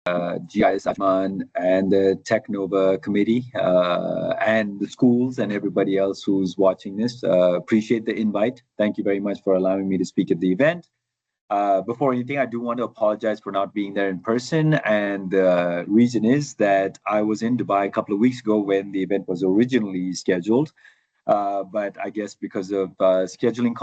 GIS Ajman and the TechNOVA committee and the schools and everybody else who's watching this. Appreciate the invite. Thank you very much for allowing me to speak at the event. Before anything, I do want to apologize for not being there in person. And the reason is that I was in Dubai a couple of weeks ago when the event was originally scheduled. But I guess because of scheduling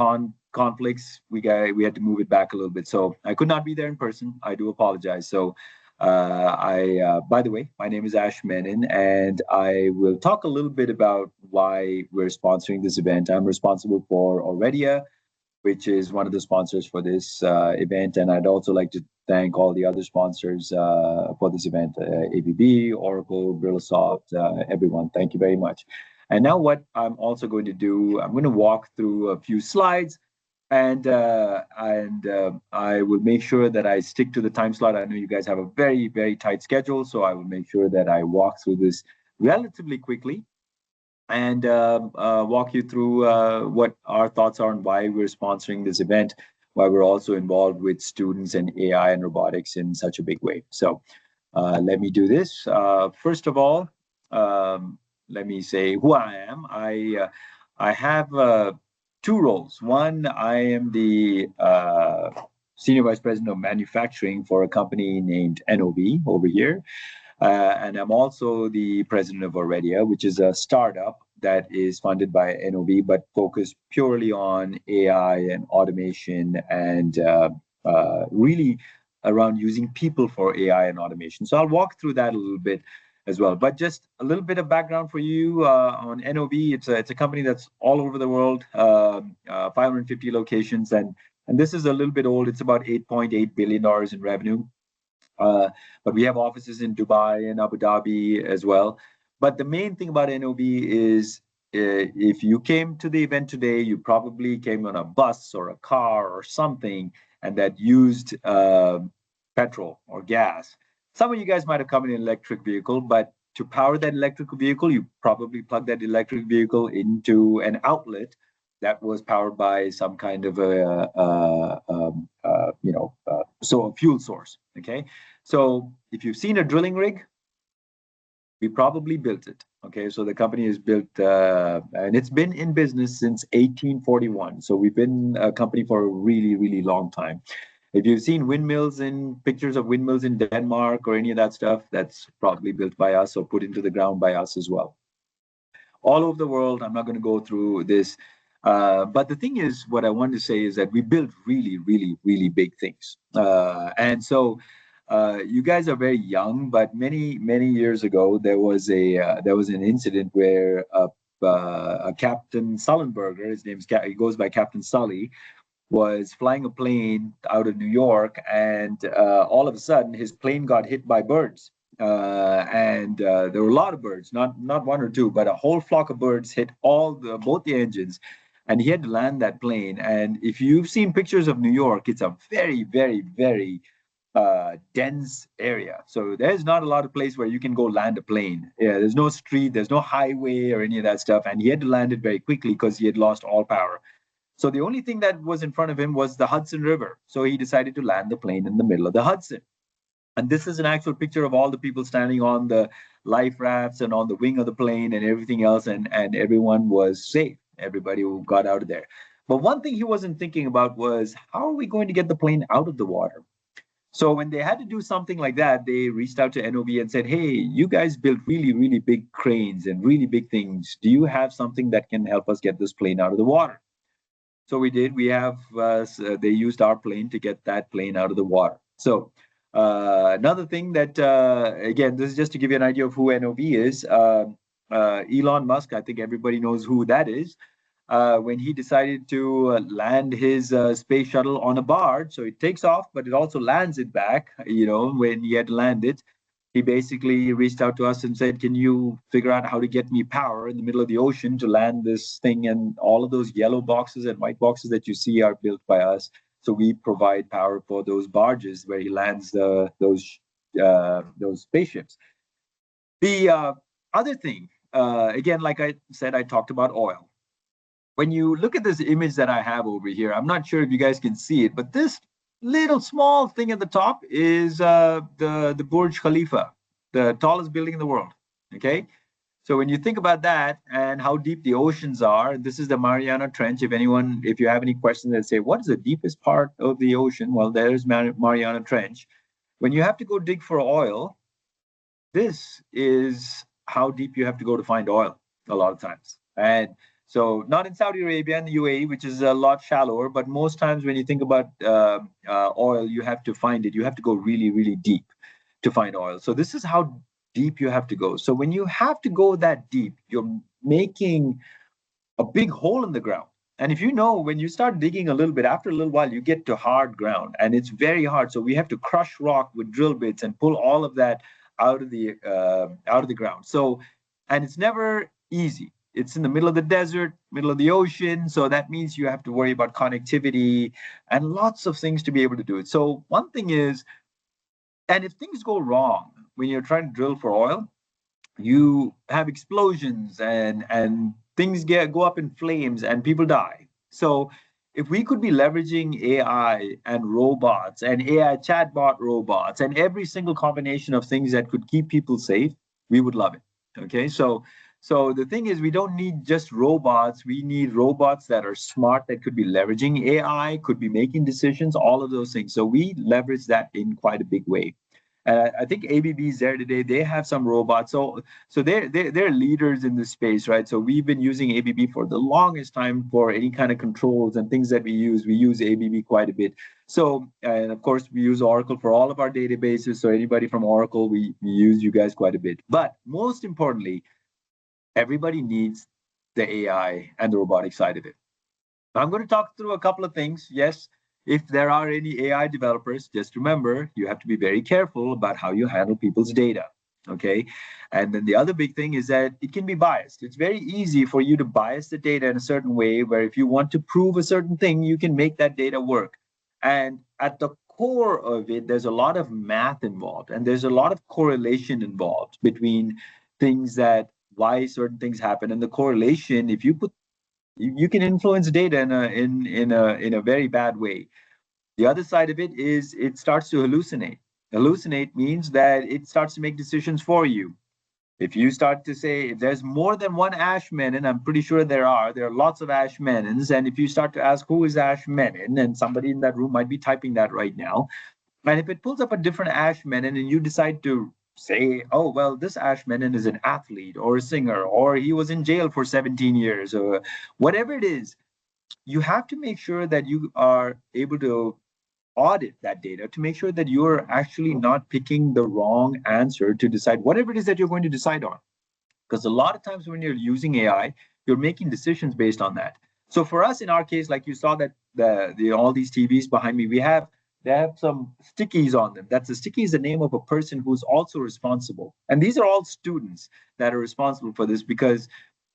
conflicts, we had to move it back a little bit. So I could not be there in person. I do apologize. So by the way, my name is Ashe Menon, and I will talk a little bit about why we're sponsoring this event. I'm responsible for Auredia, which is one of the sponsors for this event. And I'd also like to thank all the other sponsors for this event, ABB, Oracle, Brillosoft, everyone. Thank you very much. And now what I'm also going to do, I'm going to walk through a few slides, and I will make sure that I stick to the time slot. I know you guys have a very, very tight schedule, so I will make sure that I walk through this relatively quickly and walk you through what our thoughts are on why we're sponsoring this event, why we're also involved with students and AI and robotics in such a big way. So let me do this. First of all, let me say who I am. I have two roles. One, I am the Senior Vice President of Manufacturing for a company named NOV over here. And I'm also the president of Auredia, which is a startup that is funded by NOV, but focused purely on AI and automation and really around using people for AI and automation. So I'll walk through that a little bit as well. But just a little bit of background for you on NOV. It's a company that's all over the world, 550 locations, and this is a little bit old. It's about $8.8 billion in revenue. But we have offices in Dubai and Abu Dhabi as well. But the main thing about NOV is if you came to the event today, you probably came on a bus or a car or something, and that used petrol or gas. Some of you guys might have come in an electric vehicle, but to power that electric vehicle, you probably plug that electric vehicle into an outlet that was powered by some kind of a fuel source. Okay, so if you've seen a drilling rig, we probably built it. Okay, so the company is built, and it's been in business since 1841. So we've been a company for a really, really long time. If you've seen windmills and pictures of windmills in Denmark or any of that stuff, that's probably built by us or put into the ground by us as well. All over the world, I'm not going to go through this. But the thing is, what I want to say is that we build really, really, really big things. And so you guys are very young, but many, many years ago, there was an incident where a Captain Sullenberger, he goes by Captain Sully, was flying a plane out of New York, and all of a sudden his plane got hit by birds. And there were a lot of birds, not one or two, but a whole flock of birds hit both the engines, and he had to land that plane. And if you've seen pictures of New York, it's a very, very, very dense area. So there's not a lot of place where you can go land a plane. Yeah, there's no street, there's no highway or any of that stuff. And he had to land it very quickly because he had lost all power. So the only thing that was in front of him was the Hudson River. So he decided to land the plane in the middle of the Hudson. And this is an actual picture of all the people standing on the life rafts and on the wing of the plane and everything else. And everyone was safe. Everybody who got out of there. But one thing he wasn't thinking about was, how are we going to get the plane out of the water? So when they had to do something like that, they reached out to NOV and said, hey, you guys built really, really big cranes and really big things. Do you have something that can help us get this plane out of the water? So we did. We have, they used our plane to get that plane out of the water. So another thing that, again, this is just to give you an idea of who NOV is. Elon Musk, I think everybody knows who that is. When he decided to land his space shuttle on a barge, so it takes off, but it also lands it back, when he had to land it, he basically reached out to us and said, can you figure out how to get me power in the middle of the ocean to land this thing? And all of those yellow boxes and white boxes that you see are built by us. So we provide power for those barges where he lands those spaceships. The other thing, again, like I said, I talked about oil. When you look at this image that I have over here, I'm not sure if you guys can see it, but this little small thing at the top is the Burj Khalifa, the tallest building in the world. Okay, so when you think about that and how deep the oceans are, this is the Mariana Trench. If you have any questions that say what is the deepest part of the ocean, well, there's Mariana Trench. When you have to go dig for oil, this is how deep you have to go to find oil a lot of times. And so, not in Saudi Arabia and the UAE, which is a lot shallower, but most times when you think about oil, you have to find it. You have to go really, really deep to find oil. So, this is how deep you have to go. So, when you have to go that deep, you're making a big hole in the ground. And if you know, when you start digging a little bit, after a little while, you get to hard ground, and it's very hard. So we have to crush rock with drill bits and pull all of that out of the ground. So, and it's never easy. It's in the middle of the desert, middle of the ocean. So that means you have to worry about connectivity and lots of things to be able to do it. So one thing is, and if things go wrong when you're trying to drill for oil, you have explosions and things go up in flames and people die. So if we could be leveraging AI and robots and AI chatbot robots and every single combination of things that could keep people safe, we would love it. Okay, so the thing is, we don't need just robots. We need robots that are smart, that could be leveraging AI, could be making decisions, all of those things. So we leverage that in quite a big way. I think ABB is there today. They have some robots, so they're leaders in this space, right? So we've been using ABB for the longest time for any kind of controls and things that we use. We use ABB quite a bit. So, and of course, we use Oracle for all of our databases. So anybody from Oracle, we use you guys quite a bit. But most importantly, everybody needs the AI and the robotic side of it. I'm going to talk through a couple of things. Yes, if there are any AI developers, just remember you have to be very careful about how you handle people's data. Okay. And then the other big thing is that it can be biased. It's very easy for you to bias the data in a certain way where if you want to prove a certain thing, you can make that data work. And at the core of it, there's a lot of math involved and there's a lot of correlation involved between things that why certain things happen. And the correlation, if you put you can influence data in a very bad way. The other side of it is it starts to hallucinate. Hallucinate means that it starts to make decisions for you. If you start to say if there's more than one Ashe Menon, I'm pretty sure there are lots of Ashe Menons, and if you start to ask who is Ashe Menon, and somebody in that room might be typing that right now, and if it pulls up a different Ashe Menon and you decide to say, oh, well, this Ashe Menon is an athlete or a singer, or he was in jail for 17 years, or whatever it is, you have to make sure that you are able to audit that data to make sure that you're actually not picking the wrong answer to decide whatever it is that you're going to decide on. Because a lot of times when you're using AI, you're making decisions based on that. So for us, in our case, like you saw that all these TVs behind me, they have some stickies on them. That's the sticky is the name of a person who's also responsible. And these are all students that are responsible for this because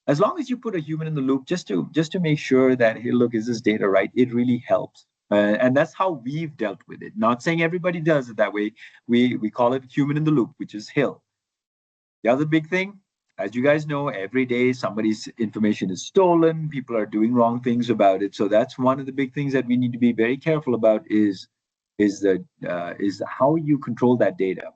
as long as you put a human in the loop just to make sure that hey, look, is this data right? It really helps. And that's how we've dealt with it. Not saying everybody does it that way. We call it human in the loop, which is Hill. The other big thing, as you guys know, every day somebody's information is stolen. People are doing wrong things about it. So that's one of the big things that we need to be very careful about is how you control that data.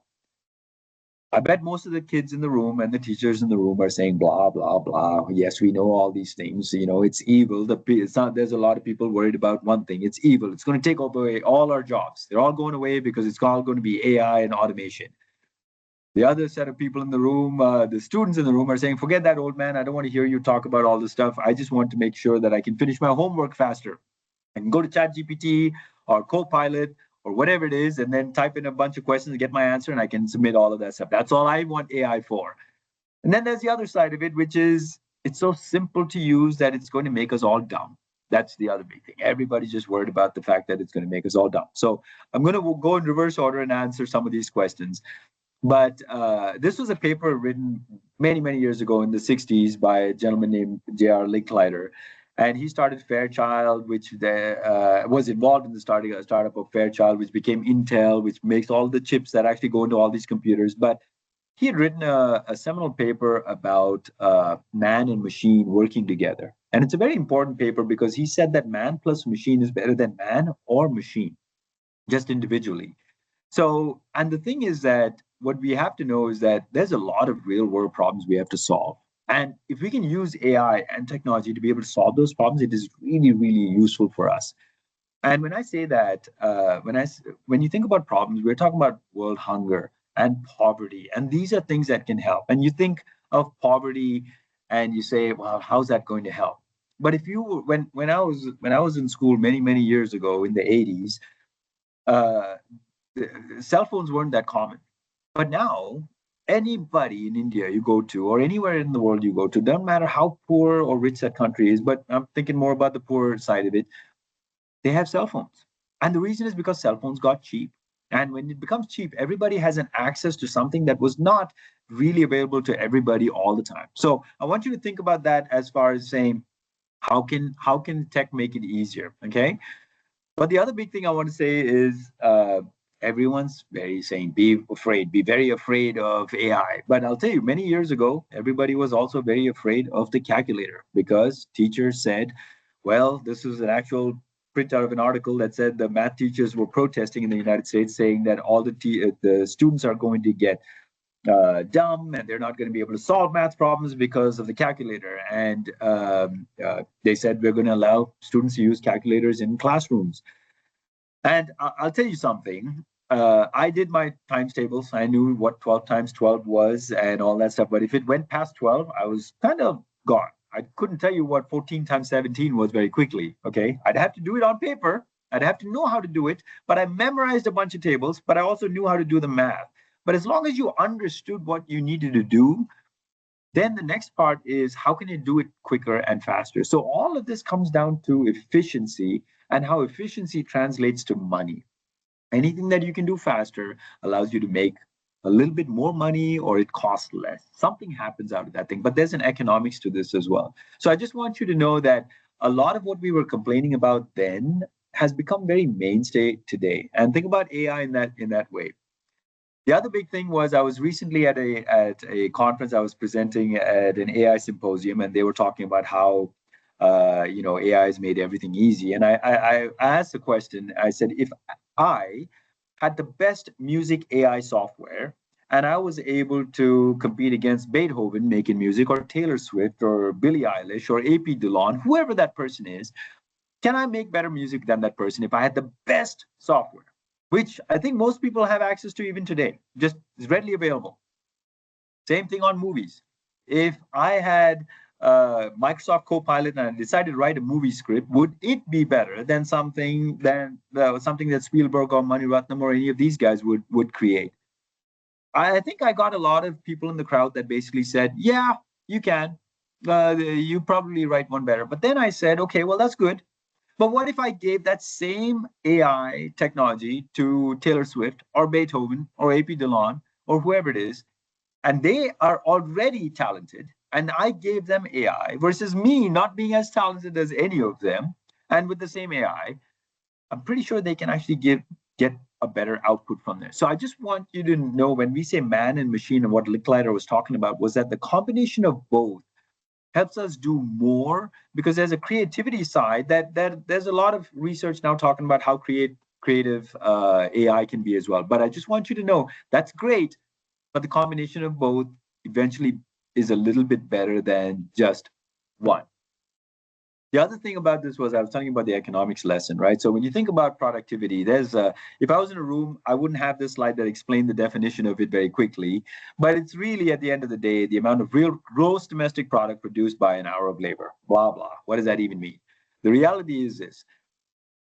I bet most of the kids in the room and the teachers in the room are saying blah blah blah. Yes, we know all these things. You know, it's evil. It's not. There's a lot of people worried about one thing. It's evil. It's going to take away all our jobs. They're all going away because it's all going to be AI and automation. The other set of people in the room, the students in the room, are saying, "Forget that, old man. I don't want to hear you talk about all this stuff. I just want to make sure that I can finish my homework faster." And go to ChatGPT or Copilot or whatever it is, and then type in a bunch of questions and get my answer, and I can submit all of that stuff. That's all I want AI for. And then there's the other side of it, which is it's so simple to use that it's going to make us all dumb. That's the other big thing. Everybody's just worried about the fact that it's going to make us all dumb. So I'm going to go in reverse order and answer some of these questions. But this was a paper written many, many years ago in the 60s by a gentleman named J.R. Linkleiter. And he started Fairchild, which was involved in the startup of Fairchild, which became Intel, which makes all the chips that actually go into all these computers. But he had written a seminal paper about man and machine working together. And it's a very important paper because he said that man plus machine is better than man or machine. just individually. So, and the thing is that what we have to know is that there's a lot of real world problems we have to solve. And if we can use AI and technology to be able to solve those problems, it is really, really useful for us. And when I say that, when you think about problems, we're talking about world hunger and poverty, and these are things that can help. And you think of poverty, and you say, "Well, how's that going to help?" But if you when I was in school many years ago in the 80s, uh, cell phones weren't that common. But now, anybody in India you go to, or anywhere in the world you go to, doesn't matter how poor or rich that country is, but I'm thinking more about the poor side of it, they have cell phones. And the reason is because cell phones got cheap. And when it becomes cheap, everybody has an access to something that was not really available to everybody all the time. So I want you to think about that as far as saying, how can tech make it easier? Okay. But the other big thing I want to say is everyone's very saying be very afraid of AI. But I'll tell you, many years ago, everybody was also very afraid of the calculator because teachers said, well, this was an actual print out of an article that said the math teachers were protesting in the United States, saying that all the students are going to get dumb and they're not going to be able to solve math problems because of the calculator. And they said we're going to allow students to use calculators in classrooms. And I'll tell you something. I did my times tables. I knew what 12 times 12 was and all that stuff. But if it went past 12, I was kind of gone. I couldn't tell you what 14 times 17 was very quickly. Okay. I'd have to do it on paper. I'd have to know how to do it. But I memorized a bunch of tables, but I also knew how to do the math. But as long as you understood what you needed to do, then the next part is how can you do it quicker and faster? So all of this comes down to efficiency and how efficiency translates to money. Anything that you can do faster allows you to make a little bit more money or it costs less. Something happens out of that thing, but there's an economics to this as well. So I just want you to know that a lot of what we were complaining about then has become very mainstay today. And think about AI in that way. The other big thing was I was recently at a conference. I was presenting at an AI symposium, and they were talking about how AI has made everything easy. And I asked the question. I said, if I had the best music AI software and I was able to compete against Beethoven making music, or Taylor Swift, or Billie Eilish, or AP Dillon, whoever that person is, can I make better music than that person if I had the best software? Which I think most people have access to even today, just is readily available. Same thing on movies. If I had Microsoft Copilot and I decided to write a movie script, would it be better than something that Spielberg or Mani Ratnam or any of these guys would create? I think I got a lot of people in the crowd that basically said, "Yeah, you can. You probably write one better." But then I said, "Okay, well that's good. But what if I gave that same AI technology to Taylor Swift or Beethoven or AP Dillon or whoever it is, and they are already talented, and I gave them AI versus me not being as talented as any of them, and with the same AI, I'm pretty sure they can actually get a better output from this. So I just want you to know when we say man and machine, and what Licklider was talking about was that the combination of both helps us do more because there's a creativity side that there's a lot of research now talking about how creative AI can be as well. But I just want you to know that's great, but the combination of both eventually is a little bit better than just one. The other thing about this was I was telling you about the economics lesson, right? So when you think about productivity, if I was in a room, I wouldn't have this slide that explained the definition of it very quickly, but it's really at the end of the day, the amount of real gross domestic product produced by an hour of labor, blah, blah. What does that even mean? The reality is this: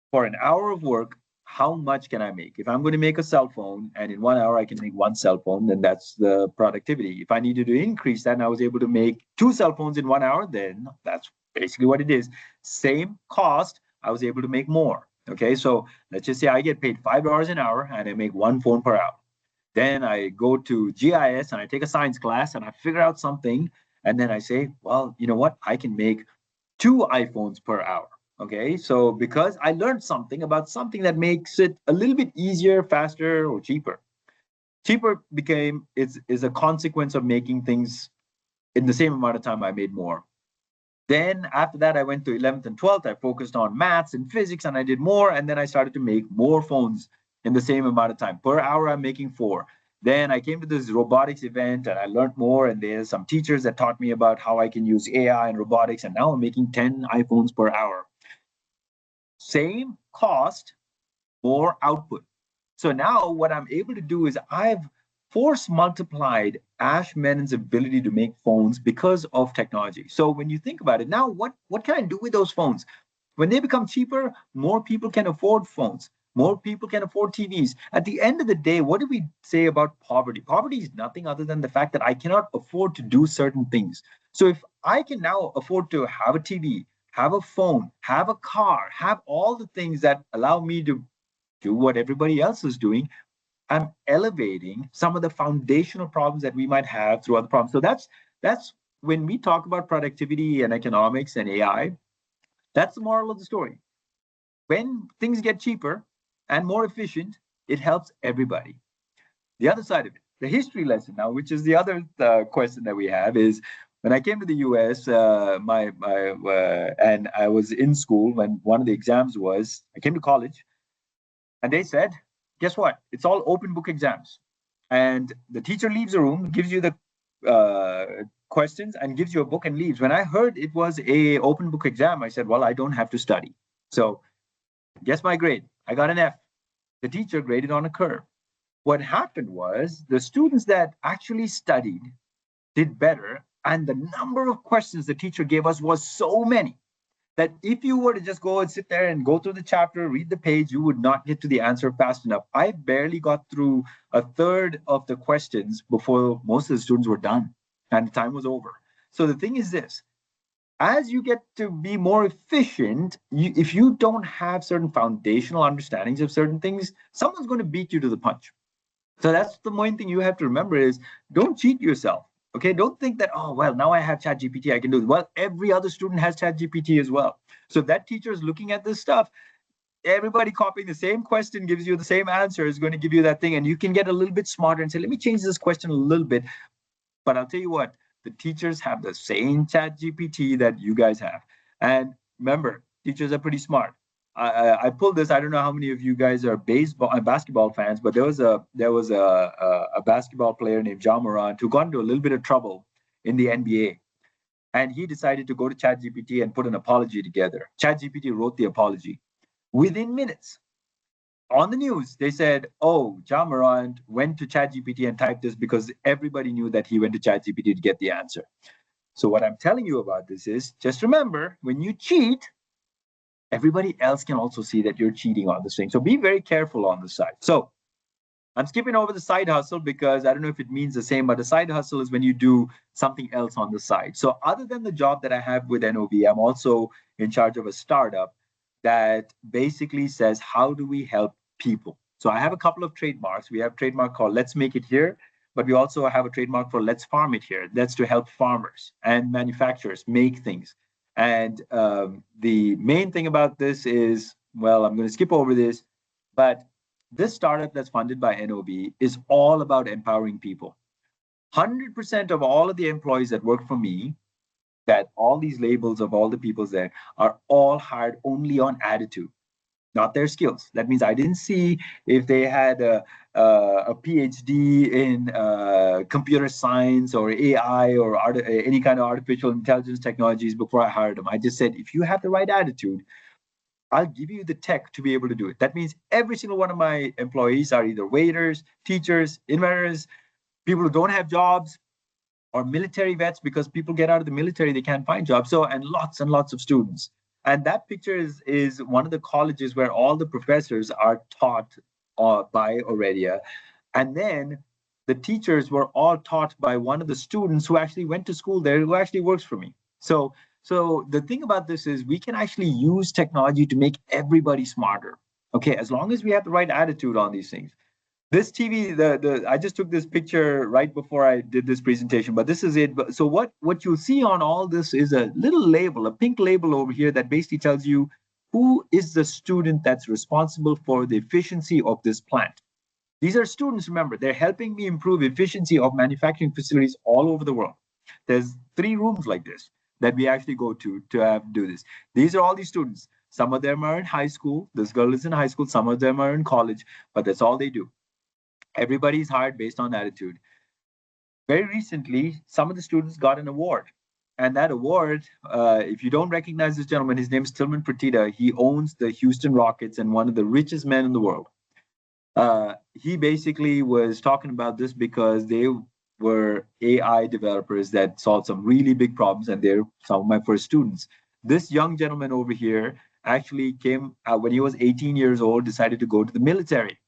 for an hour of work, how much can I make? If I'm going to make a cell phone and in 1 hour I can make one cell phone, then that's the productivity. If I needed to increase that and I was able to make two cell phones in 1 hour, then that's basically what it is. Same cost, I was able to make more. Okay, so let's just say I get paid $5 an hour and I make one phone per hour. Then I go to GIS and I take a science class and I figure out something. And then I say, well, you know what? I can make two iPhones per hour. Okay, so because I learned something about something that makes it a little bit easier, faster, or cheaper. Cheaper became is a consequence of making things in the same amount of time I made more. Then after that, I went to 11th and 12th. I focused on maths and physics and I did more. And then I started to make more phones in the same amount of time. Per hour, I'm making 4. Then I came to this robotics event and I learned more. And there's some teachers that taught me about how I can use AI and robotics. And now I'm making 10 iPhones per hour. Same cost, more output. So now what I'm able to do is I've force multiplied Ashe Menon's ability to make phones because of technology. So when you think about it, now what can I do with those phones? When they become cheaper, more people can afford phones. More people can afford TVs. At the end of the day, what do we say about poverty? Poverty is nothing other than the fact that I cannot afford to do certain things. So if I can now afford to have a TV, have a phone, have a car, have all the things that allow me to do what everybody else is doing, I'm elevating some of the foundational problems that we might have through other problems. So that's when we talk about productivity and economics and AI, that's the moral of the story. When things get cheaper and more efficient, it helps everybody. The other side of it, the history lesson now, which is the other question that we have, is when I came to the U.S., and I was in school when one of the exams was, I came to college, and they said, guess what? It's all open book exams. And the teacher leaves the room, gives you the questions and gives you a book and leaves. When I heard it was a open book exam, I said, well, I don't have to study. So guess my grade? I got an F. The teacher graded on a curve. What happened was the students that actually studied did better. And the number of questions the teacher gave us was so many that if you were to just go and sit there and go through the chapter, read the page, you would not get to the answer fast enough. I barely got through a third of the questions before most of the students were done and the time was over. So the thing is this, as you get to be more efficient, if you don't have certain foundational understandings of certain things, someone's going to beat you to the punch. So that's the main thing you have to remember is don't cheat yourself. Okay, don't think that, oh, well, now I have ChatGPT, I can do it. Well, every other student has ChatGPT as well. So if that teacher is looking at this stuff, everybody copying the same question gives you the same answer is going to give you that thing. And you can get a little bit smarter and say, let me change this question a little bit. But I'll tell you what, the teachers have the same ChatGPT that you guys have. And remember, teachers are pretty smart. I pulled this. I don't know how many of you guys are basketball fans, but there was a basketball player named Ja Morant who got into a little bit of trouble in the NBA, and he decided to go to ChatGPT and put an apology together. ChatGPT wrote the apology within minutes. On the news, they said, "Oh, Ja Morant went to ChatGPT and typed this because everybody knew that he went to ChatGPT to get the answer." So what I'm telling you about this is just remember, when you cheat, everybody else can also see that you're cheating on this thing. So be very careful on the side. So I'm skipping over the side hustle because I don't know if it means the same, but the side hustle is when you do something else on the side. So other than the job that I have with NOV, I'm also in charge of a startup that basically says, how do we help people? So I have a couple of trademarks. We have a trademark called Let's Make It Here, but we also have a trademark for Let's Farm It Here. That's to help farmers and manufacturers make things. And the main thing about this is, well, I'm going to skip over this, but this startup that's funded by NOV is all about empowering people. 100% of all of the employees that work for me, that all these labels of all the people there are all hired only on attitude, not their skills. That means I didn't see if they had a PhD in computer science or AI or any kind of artificial intelligence technologies before I hired them. I just said, if you have the right attitude, I'll give you the tech to be able to do it. That means every single one of my employees are either waiters, teachers, inventors, people who don't have jobs, or military vets, because people get out of the military, they can't find jobs. So, and lots of students. And that picture is one of the colleges where all the professors are taught by Aurelia. And then the teachers were all taught by one of the students who actually went to school there, who actually works for me. So the thing about this is we can actually use technology to make everybody smarter. Okay, as long as we have the right attitude on these things. This TV, the I just took this picture right before I did this presentation, but this is it. So what you'll see on all this is a little label, a pink label over here that basically tells you who is the student that's responsible for the efficiency of this plant. These are students, remember, they're helping me improve efficiency of manufacturing facilities all over the world. There's 3 rooms like this that we actually go to do this. These are all these students. Some of them are in high school. This girl is in high school. Some of them are in college, but that's all they do. Everybody's hired based on attitude. Very recently, some of the students got an award. And that award, if you don't recognize this gentleman, his name is Tillman Fertitta. He owns the Houston Rockets and one of the richest men in the world. He basically was talking about this because they were AI developers that solved some really big problems, and they're some of my first students. This young gentleman over here actually came when he was 18 years old, decided to go to the military,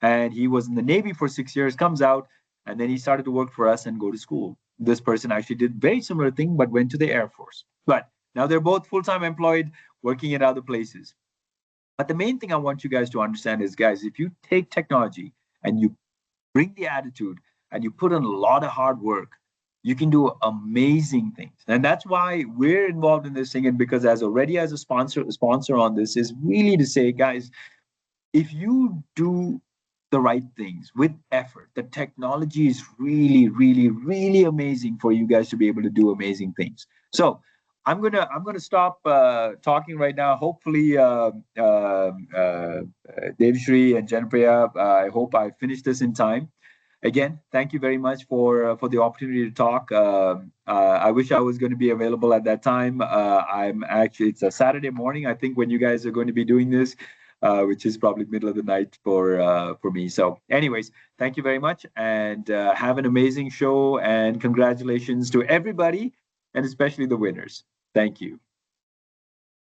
and he was in the Navy for 6 years, comes out, and then he started to work for us and go to school. This person actually did very similar thing, but went to the Air Force. But now they're both full-time employed, working at other places. But the main thing I want you guys to understand is, guys, if you take technology and you bring the attitude and you put in a lot of hard work, you can do amazing things. And that's why we're involved in this thing. And because as already as a sponsor on this is really to say, guys, if you do the right things with effort, the technology is really, really, really amazing for you guys to be able to do amazing things. So I'm gonna stop talking right now. Hopefully, Devshri and Janpriya, I hope I finished this in time. Again, thank you very much for the opportunity to talk. I wish I was going to be available at that time. I'm actually it's a Saturday morning, I think, when you guys are going to be doing this, which is probably middle of the night for me. So, anyways, thank you very much, and have an amazing show. And congratulations to everybody, and especially the winners. Thank you.